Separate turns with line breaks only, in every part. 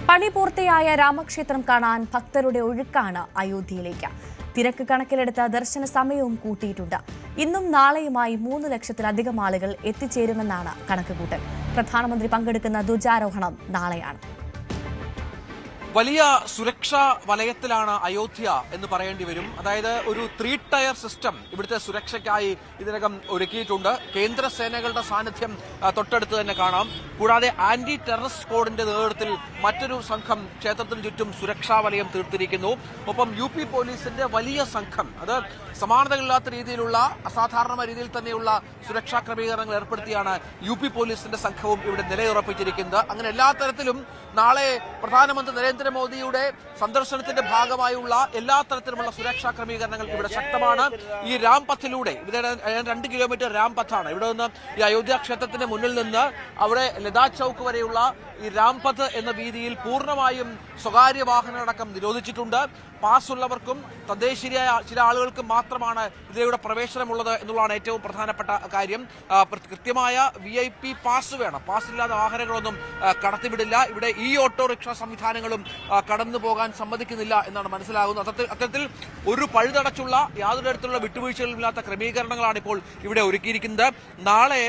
പണി പൂർത്തിയായ രാമക്ഷേത്രം കാണാൻ ഭക്തരുടെ ഒഴുക്കാണ് അയോധ്യയിലേക്ക്. തിരക്ക് കണക്കിലെടുത്ത ദർശന സമയവും കൂട്ടിയിട്ടുണ്ട്. ഇന്നും നാളെയുമായി 3 ലക്ഷത്തിലധികം ആളുകൾ എത്തിച്ചേരുമെന്നാണ് കണക്കുകൂട്ടൽ. പ്രധാനമന്ത്രി പങ്കെടുക്കുന്ന ധ്വജാരോഹണം നാളെയാണ്.
വലിയ സുരക്ഷാ വലയത്തിലാണ് അയോധ്യ എന്ന് പറയേണ്ടി വരും. അതായത് ഒരു 3 ടയർ സിസ്റ്റം ഇവിടുത്തെ സുരക്ഷയ്ക്കായി ഇതിനകം ഒരുക്കിയിട്ടുണ്ട്. കേന്ദ്ര സേനകളുടെ സാന്നിധ്യം തൊട്ടടുത്ത് തന്നെ കാണാം. കൂടാതെ ആന്റി ടെററിസ്റ്റ് സ്ക്വാഡിന്റെ നേതൃത്വത്തിൽ മറ്റൊരു സംഘം ക്ഷേത്രത്തിന് ചുറ്റും സുരക്ഷാ വലയം തീർത്തിരിക്കുന്നു. ഒപ്പം UP പോലീസിന്റെ വലിയ സംഘം, അത് സമാനതകളില്ലാത്ത രീതിയിലുള്ള അസാധാരണ രീതിയിൽ തന്നെയുള്ള സുരക്ഷാ ക്രമീകരണങ്ങൾ ഏർപ്പെടുത്തിയാണ് UP പോലീസിന്റെ സംഘവും ഇവിടെ നിലയുറപ്പിച്ചിരിക്കുന്നത്. അങ്ങനെ എല്ലാ തരത്തിലും നാളെ പ്രധാനമന്ത്രി നരേന്ദ്രമോദിയുടെ സന്ദർശനത്തിന്റെ ഭാഗമായുള്ള എല്ലാ തരത്തിലുമുള്ള സുരക്ഷാ ക്രമീകരണങ്ങൾ ഇവിടെ ശക്തമാണ്. ഈ രാംപഥിലൂടെ, ഇവിടെ 2 കിലോമീറ്റർ രാംപഥാണ്. ഇവിടെ നിന്ന് ഈ അയോധ്യ ക്ഷേത്രത്തിന്റെ മുന്നിൽ നിന്ന് അവിടെ ലതാ ചൌക്ക് വരെയുള്ള ഈ രാംപഥ് എന്ന വീതിയിൽ പൂർണ്ണമായും സ്വകാര്യ വാഹനങ്ങളടക്കം നിരോധിച്ചിട്ടുണ്ട്. പാസ് ഉള്ളവർക്കും തദ്ദേശീയരായ ചില ആളുകൾക്കും മാത്രമാണ് ഇതിലൂടെ പ്രവേശനമുള്ളത് എന്നുള്ളതാണ് ഏറ്റവും പ്രധാനപ്പെട്ട കാര്യം. കൃത്യമായ VIP പാസ് വേണം. പാസ്സില്ലാതെ വാഹനങ്ങളൊന്നും കടത്തിവിടില്ല. ഇവിടെ ഓട്ടോറിക്ഷ സംവിധാനങ്ങളും കടന്നു പോകാൻ സമ്മതിക്കുന്നില്ല എന്നാണ് മനസ്സിലാകുന്നത്. അത്തരത്തിൽ ഒരു പഴുതടച്ചുള്ള യാതൊരു തരത്തിലുള്ള വിട്ടുവീഴ്ചകളില്ലാത്ത ക്രമീകരണങ്ങളാണ് ഇപ്പോൾ ഇവിടെ ഒരുക്കിയിരിക്കുന്നത്. നാളെ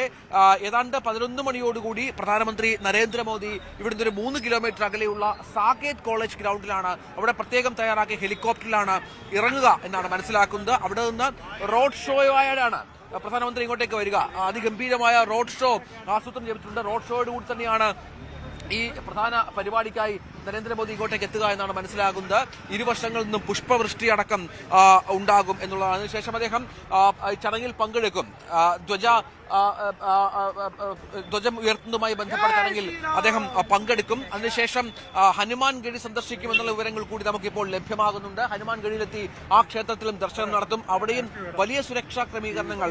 ഏതാണ്ട് 11 മണിയോടുകൂടി പ്രധാനമന്ത്രി നരേന്ദ്രമോദി ഇവിടുന്ന് ഒരു 3 കിലോമീറ്റർ അകലെയുള്ള സാകേത് കോളേജ് ഗ്രൗണ്ടിലാണ്, അവിടെ പ്രത്യേകം തയ്യാറാക്കിയ ഹെലികോപ്റ്ററിലാണ് ഇറങ്ങുക എന്നാണ് മനസ്സിലാക്കുന്നത്. അവിടെ നിന്ന് റോഡ് ഷോയായാണ് പ്രധാനമന്ത്രി ഇങ്ങോട്ടേക്ക് വരിക. അതിഗംഭീരമായ റോഡ് ഷോ ആസൂത്രണം ചെയ്തിട്ടുണ്ട്. റോഡ് ഷോയോടുകൂടി തന്നെയാണ് ഈ പ്രധാന പരിപാടിക്കായി നരേന്ദ്രമോദി ഇങ്ങോട്ടേക്ക് എത്തുക എന്നാണ് മനസ്സിലാകുന്നത്. ഇരുവശങ്ങളിൽ നിന്നും പുഷ്പവൃഷ്ടി അടക്കം ഉണ്ടാകും എന്നുള്ളതാണ്. അതിനുശേഷം അദ്ദേഹം ചടങ്ങിൽ പങ്കെടുക്കും. ധ്വജം ഉയർത്തുന്നതുമായി ബന്ധപ്പെട്ട ചടങ്ങിൽ അദ്ദേഹം പങ്കെടുക്കും. അതിനുശേഷം ഹനുമാൻ ഗഡി സന്ദർശിക്കുമെന്നുള്ള വിവരങ്ങൾ കൂടി നമുക്കിപ്പോൾ ലഭ്യമാകുന്നുണ്ട്. ഹനുമാൻ ഗഡിയിലെത്തി ആ ക്ഷേത്രത്തിലും ദർശനം നടത്തും. അവിടെയും വലിയ സുരക്ഷാ ക്രമീകരണങ്ങൾ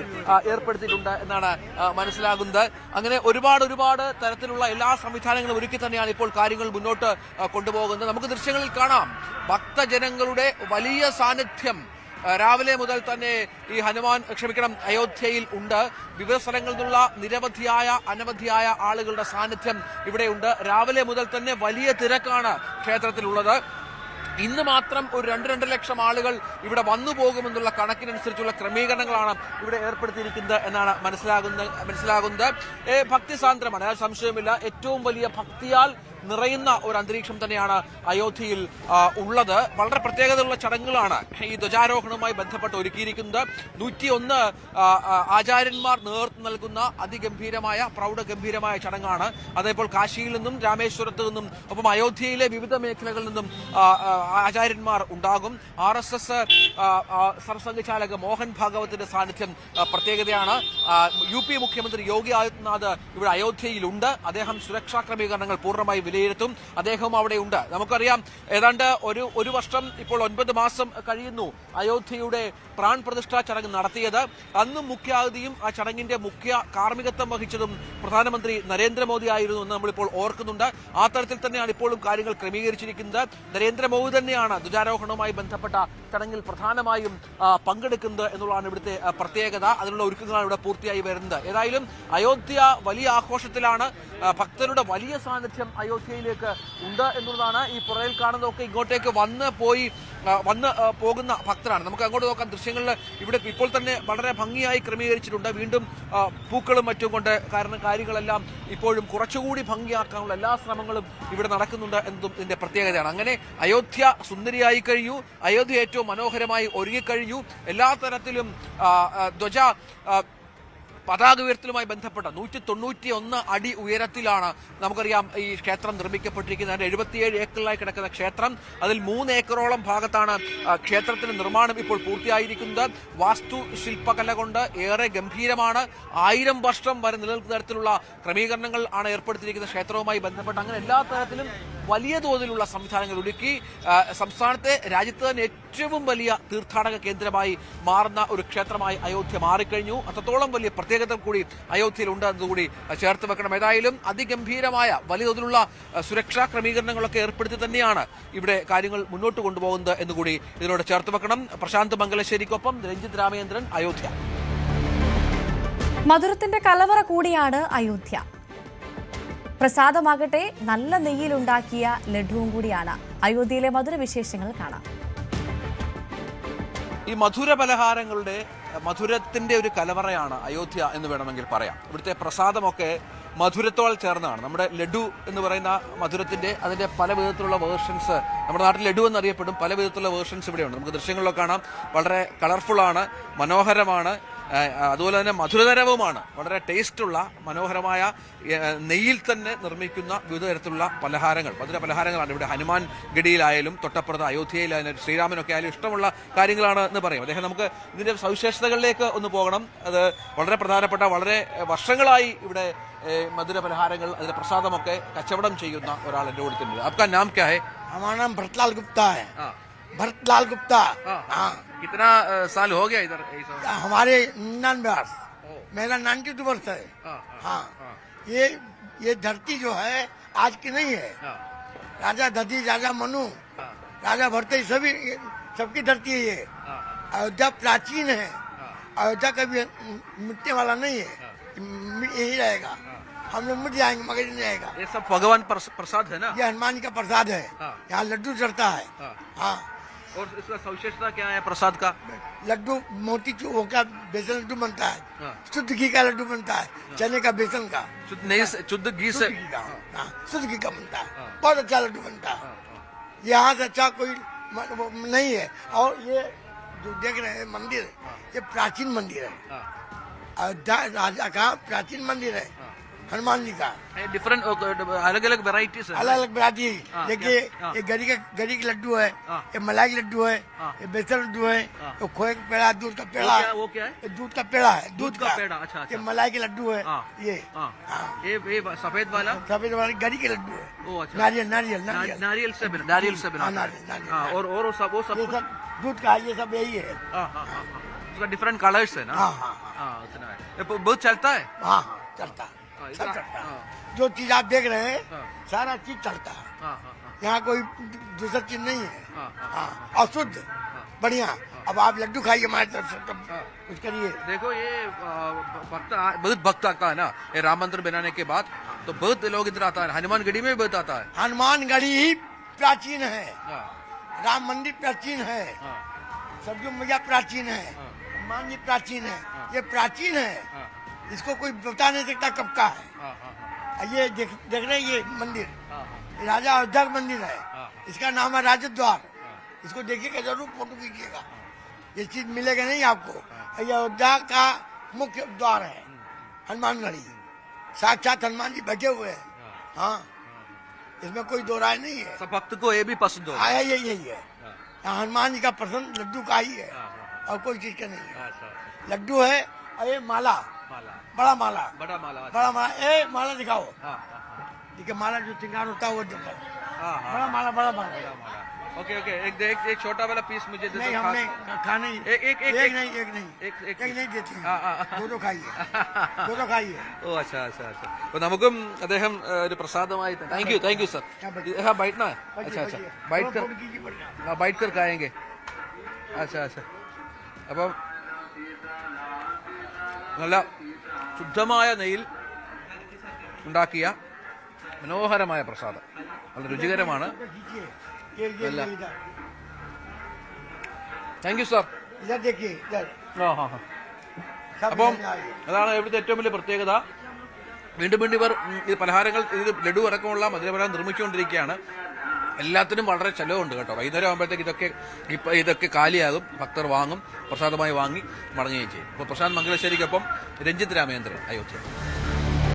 ഏർപ്പെടുത്തിയിട്ടുണ്ട് എന്നാണ് മനസ്സിലാകുന്നത്. അങ്ങനെ ഒരുപാട് തരത്തിലുള്ള എല്ലാ സംവിധാനങ്ങളും ഒരുക്കി തന്നെയാണ് ഇപ്പോൾ കാര്യങ്ങൾ മുന്നോട്ട് കൊണ്ടുപോകുന്നത്. നമുക്ക് ദൃശ്യങ്ങളിൽ കാണാം ഭക്തജനങ്ങളുടെ വലിയ സാന്നിധ്യം രാവിലെ മുതൽ തന്നെ ഈ അയോധ്യയിൽ ഉണ്ട്. വിവിധ സ്ഥലങ്ങളിൽ നിന്നുള്ള അനവധിയായ ആളുകളുടെ സാന്നിധ്യം ഇവിടെയുണ്ട്. രാവിലെ മുതൽ തന്നെ വലിയ തിരക്കാണ് ക്ഷേത്രത്തിലുള്ളത്. ഇന്ന് മാത്രം ഒരു 2 ലക്ഷം ആളുകൾ ഇവിടെ വന്നു പോകുമെന്നുള്ള കണക്കിനനുസരിച്ചുള്ള ക്രമീകരണങ്ങളാണ് ഇവിടെ ഏർപ്പെടുത്തിയിരിക്കുന്നത് എന്നാണ് മനസ്സിലാകുന്നത്. ഭക്തിസാന്ദ്രമാണ്, സംശയമില്ല. ഏറ്റവും വലിയ ഭക്തിയാൽ നിറയുന്ന ഒരു അന്തരീക്ഷം തന്നെയാണ് അയോധ്യയിൽ ഉള്ളത്. വളരെ പ്രത്യേകതയുള്ള ചടങ്ങുകളാണ് ഈ ധ്വജാരോഹണവുമായി ബന്ധപ്പെട്ട് ഒരുക്കിയിരിക്കുന്നത്. 101 ആചാര്യന്മാർ നേതൃത്വം നൽകുന്ന അതിഗംഭീരമായ പ്രൗഢഗംഭീരമായ ചടങ്ങാണ്. അതേപോലെ കാശിയിൽ നിന്നും രാമേശ്വരത്ത് നിന്നും ഒപ്പം അയോധ്യയിലെ വിവിധ മേഖലകളിൽ നിന്നും ആചാര്യന്മാർ ഉണ്ടാകും. RSS സർസംഘചാലക മോഹൻ ഭാഗവത്തിന്റെ സാന്നിധ്യം പ്രത്യേകതയാണ്. UP മുഖ്യമന്ത്രി യോഗി ആദിത്യനാഥ് ഇവിടെ അയോധ്യയിലുണ്ട്. അദ്ദേഹം സുരക്ഷാ ക്രമീകരണങ്ങൾ പൂർണ്ണമായി വിലയിരുത്തും. അദ്ദേഹവും അവിടെ ഉണ്ട്. നമുക്കറിയാം, ഏതാണ്ട് ഒരു വർഷം, ഇപ്പോൾ 9 മാസം കഴിയുന്നു അയോധ്യയുടെ പ്രാൺ പ്രതിഷ്ഠാ ചടങ്ങ് നടത്തിയത്. അന്നും മുഖ്യാതിഥിയും ആ ചടങ്ങിന്റെ മുഖ്യ കാർമ്മികത്വം വഹിച്ചതും പ്രധാനമന്ത്രി നരേന്ദ്രമോദി ആയിരുന്നു എന്ന് നമ്മളിപ്പോൾ ഓർക്കുന്നുണ്ട്. ആ തരത്തിൽ തന്നെയാണ് ഇപ്പോഴും കാര്യങ്ങൾ ക്രമീകരിച്ചിരിക്കുന്നത്. നരേന്ദ്രമോദി തന്നെയാണ് ധ്വജാരോഹണവുമായി ബന്ധപ്പെട്ട ചടങ്ങിൽ പ്രധാനമായും പങ്കെടുക്കുന്നത് എന്നുള്ളതാണ് ഇവിടുത്തെ പ്രത്യേകത. അതിനുള്ള ഒരുക്കങ്ങളാണ് ഇവിടെ പൂർത്തിയായി വരുന്നത്. ഏതായാലും അയോധ്യ വലിയ ആഘോഷത്തിലാണ്. ഭക്തരുടെ വലിയ സാന്നിധ്യം അയോധ്യയിലേക്ക് ഉണ്ട് എന്നുള്ളതാണ്. ഈ പുറകിൽ കാണുന്നതൊക്കെ ഇങ്ങോട്ടേക്ക് വന്ന് പോകുന്ന ഭക്തരാണ്. നമുക്ക് അങ്ങോട്ട് നോക്കാം. ദൃശ്യങ്ങളിൽ ഇവിടെ ഇപ്പോൾ തന്നെ വളരെ ഭംഗിയായി ക്രമീകരിച്ചിട്ടുണ്ട്. വീണ്ടും പൂക്കളും മറ്റും കൊണ്ട് കാര്യങ്ങളെല്ലാം ഇപ്പോഴും കുറച്ചുകൂടി ഭംഗിയാക്കാനുള്ള എല്ലാ ശ്രമങ്ങളും ഇവിടെ നടക്കുന്നുണ്ട് എന്നതും ഇതിന്റെ പ്രത്യേകതയാണ്. അങ്ങനെ അയോധ്യ സുന്ദരിയായി കഴിഞ്ഞു. അയോധ്യ ഏറ്റവും മനോഹരമായി ഒരുങ്ങിക്കഴിഞ്ഞു. എല്ലാ തരത്തിലും പതാക ഉയർത്തലുമായി ബന്ധപ്പെട്ട 191 അടി ഉയരത്തിലാണ് നമുക്കറിയാം ഈ ക്ഷേത്രം നിർമ്മിക്കപ്പെട്ടിരിക്കുന്നത്. 77 ഏക്കറിലായി കിടക്കുന്ന ക്ഷേത്രം, അതിൽ 3 ഏക്കറോളം ഭാഗത്താണ് ക്ഷേത്രത്തിന്റെ നിർമ്മാണം ഇപ്പോൾ പൂർത്തിയായിരിക്കുന്നത്. വാസ്തുശില്പകല കൊണ്ട് ഏറെ ഗംഭീരമാണ്. 1000 വർഷം വരെ നിലനിൽക്കുന്ന തരത്തിലുള്ള ക്രമീകരണങ്ങൾ ആണ് ഏർപ്പെടുത്തിയിരിക്കുന്ന ക്ഷേത്രവുമായി ബന്ധപ്പെട്ട്. അങ്ങനെ എല്ലാ തരത്തിലും വലിയ തോതിലുള്ള സംവിധാനങ്ങൾ ഒരുക്കി സംസ്ഥാനത്തെ, രാജ്യത്ത് തന്നെ ഏറ്റവും വലിയ തീർത്ഥാടക കേന്ദ്രമായി മാറുന്ന ഒരു ക്ഷേത്രമായി അയോധ്യ മാറിക്കഴിഞ്ഞു. അത്രത്തോളം വലിയ പ്രത്യേകത കൂടി അയോധ്യയിലുണ്ട് എന്നതുകൂടി ചേർത്ത് വെക്കണം. ഏതായാലും അതിഗംഭീരമായ വലിയ തോതിലുള്ള സുരക്ഷാ ക്രമീകരണങ്ങളൊക്കെ ഏർപ്പെടുത്തി തന്നെയാണ് ഇവിടെ കാര്യങ്ങൾ മുന്നോട്ട് കൊണ്ടുപോകുന്നത് എന്നുകൂടി ഇതിനോട് ചേർത്ത് വെക്കണം. പ്രശാന്ത് മംഗലശ്ശേരിക്കൊപ്പം രഞ്ജിത് രാമചന്ദ്രൻ, അയോധ്യ.
മധുരത്തിന്റെ കലവറ കൂടിയാണ് അയോധ്യ. പ്രസാദമാകട്ടെ നല്ല നെയ്യിലുണ്ടാക്കിയ ലഡുവും കൂടിയാണ്. അയോധ്യയിലെ മധുര വിശേഷങ്ങൾ കാണാം.
ഈ മധുര പലഹാരങ്ങളുടെ മധുരത്തിന്റെ ഒരു കലവറയാണ് അയോധ്യ എന്ന് വേണമെങ്കിൽ പറയാം. ഇവിടുത്തെ പ്രസാദമൊക്കെ മധുരത്തോൾ ചേർന്നതാണ്. നമ്മുടെ ലഡു എന്ന് പറയുന്ന മധുരത്തിന്റെ അതിന്റെ പല വിധത്തിലുള്ള വേർഷൻസ് നമ്മുടെ നാട്ടിൽ ലഡു എന്നറിയപ്പെടും. പല വിധത്തിലുള്ള വേർഷൻസ് ഇവിടെയുണ്ട്. നമുക്ക് ദൃശ്യങ്ങളിലൊക്കെ കാണാം. വളരെ കളർഫുള്ളാണ്, മനോഹരമാണ്, അതുപോലെ തന്നെ മധുരതരവുമാണ്. വളരെ ടേസ്റ്റുള്ള മനോഹരമായ നെയ്യിൽ തന്നെ നിർമ്മിക്കുന്ന വിവിധ തരത്തിലുള്ള പലഹാരങ്ങൾ, മധുര പലഹാരങ്ങളാണ് ഇവിടെ. ഹനുമാൻ ഗഡിയിലായാലും തൊട്ടപ്പുറത്ത് അയോധ്യയിലായാലും ശ്രീരാമനൊക്കെ ആയാലും ഇഷ്ടമുള്ള കാര്യങ്ങളാണ് എന്ന് പറയും അദ്ദേഹം. നമുക്ക് ഇതിന്റെ സവിശേഷതകളിലേക്ക് ഒന്ന് പോകണം. അത് വളരെ പ്രധാനപ്പെട്ട, വളരെ വർഷങ്ങളായി ഇവിടെ മധുര പലഹാരങ്ങൾ അതിന്റെ പ്രസാദമൊക്കെ കച്ചവടം ചെയ്യുന്ന ഒരാൾ എൻ്റെ കൂടെ തന്നെ. आपका नाम क्या है?
हमारा नाम भरतलाल गुप्ता है। भरतलाल गुप्ता। हाँ।
कितना साल हो गया इधर?
हमारे 99 वर्ष, मेरा 92 वर्ष है। हाँ। ये धरती जो है आज की नहीं है। राजा दधी, राजा मनु, राजा भरते सभी सबकी धरती है ये। अयोध्या प्राचीन है। अयोध्या कभी मिटने वाला नहीं है, यही रहेगा। हम लोग मिट जाएंगे मगर नहीं रहेगा।
ये सब भगवान प्रसाद है ना?
ये हनुमान जी का प्रसाद है। यहाँ लड्डू चढ़ता है। हाँ।
और इसका सविशेषता क्या है प्रसाद का?
लड्डू मोती वो क्या बेसन लड्डू बनता है, शुद्ध घी का लड्डू बनता है, चने का बेसन का,
शुद्ध घी से
शुद्ध घी का बनता है। बहुत अच्छा लड्डू बनता है। यहाँ से अच्छा कोई नहीं है। और ये जो देख रहे हैं मंदिर, ये प्राचीन मंदिर है। अयोध्या राजा का प्राचीन मंदिर है, हनुमान जी का।
डिफरेंट अलग अलग वेराइटीज है।
अलग अलग वैरायटी। देखिए ये गरी के लड्डू है, ये मलाई के लड्डू है, ये बेसन लड्डू है, ये खोए का पेड़ा, दूध का पेड़ा है।
वो क्या है?
ये दूध का पेड़ा है, दूध का
पेड़ा। अच्छा।
ये मलाई के लड्डू है। ये
ये सफेद वाला
गरी के लड्डू है।
अच्छा।
नारियल नारियल
नारियल से बना। और वो सब
दूध का, ये सब यही है।
उसका डिफरेंट कलर्स है ना?
हाँ,
उतना है। बहुत चलता है।
हाँ चलता है, सब चलता है। जो चीज आप देख रहे हैं सारा चीज चलता है। यहाँ कोई दूसरा चीज नहीं है। हाँ, और शुद्ध बढ़िया। अब आप लड्डू खाइए हमारे तरफ से, तब कुछ करिए।
देखो ये बहुत भक्त आता है ना, ये राम मंदिर बनाने के बाद तो बहुत लोग इधर आता है। हनुमान गढ़ी में भी बहुत आता है।
हनुमान गढ़ी ही प्राचीन है, राम मंदिर प्राचीन है, सरजू मैया प्राचीन है, हनुमान जी प्राचीन है। ये प्राचीन है, इसको कोई बता नहीं सकता कब का है। ये देख रहे हैं ये मंदिर, राजा अयोध्या का मंदिर है। इसका नाम है राजद्वार। इसको देखिएगा जरूर, फोटो खींचिएगा, ये चीज मिलेगा नहीं आपको। ये अयोध्या का मुख्य द्वार है, हनुमानगढ़ी। साक्षात हनुमान जी बैठे हुए हैं। हाँ, इसमें कोई दो राय नहीं है।
सब भक्त को ये भी पसंद हो।
आया यही है, हनुमान जी का पसंद लड्डू का ही है, और कोई चीज का नहीं है। लड्डू है और ये माला, बड़ा माला, बड़ा माला। ए माला दिखाओ। देखिए माला जो श्रृंगार होता है वो बड़ा माला, बड़ा माला।
ओके एक छोटा वाला पीस मुझे दे दो।
नहीं, हमने खाना ही एक नहीं देते हैं। दो खाइए।
ഓ अच्छा। അപ്പൊ നമുക്കും അദ്ദേഹം ഒരു പ്രസാദമായി. Thank you sir. बैठना है? अच्छा बैठ कर खाएंगे। अच्छा അപ്പം നല്ല ശുദ്ധമായ നെയ്യിൽ ഉണ്ടാക്കിയ മനോഹരമായ പ്രസാദം, നല്ല രുചികരമാണ്. Thank you sir. അപ്പം അതാണ് ഇവിടുത്തെ ഏറ്റവും വലിയ പ്രത്യേകത. വീണ്ടും ഇവർ ഈ പലഹാരങ്ങൾ, ഇത് ലഡു അടക്കമുള്ള മധുരപലഹാരം നിർമ്മിച്ചുകൊണ്ടിരിക്കുകയാണ്. എല്ലാത്തിനും വളരെ ചെലവുണ്ട് കേട്ടോ. വൈകുന്നേരം ആകുമ്പോഴത്തേക്ക് ഇതൊക്കെ കാലിയാകും, ഭക്തർ വാങ്ങും, പ്രസാദമായി വാങ്ങി മടങ്ങുകയും ചെയ്യും. അപ്പോൾ പ്രശാന്ത് മംഗലശ്ശേരിക്കൊപ്പം രഞ്ജിത്ത് രാമേന്ദ്രൻ, അയോധ്യ.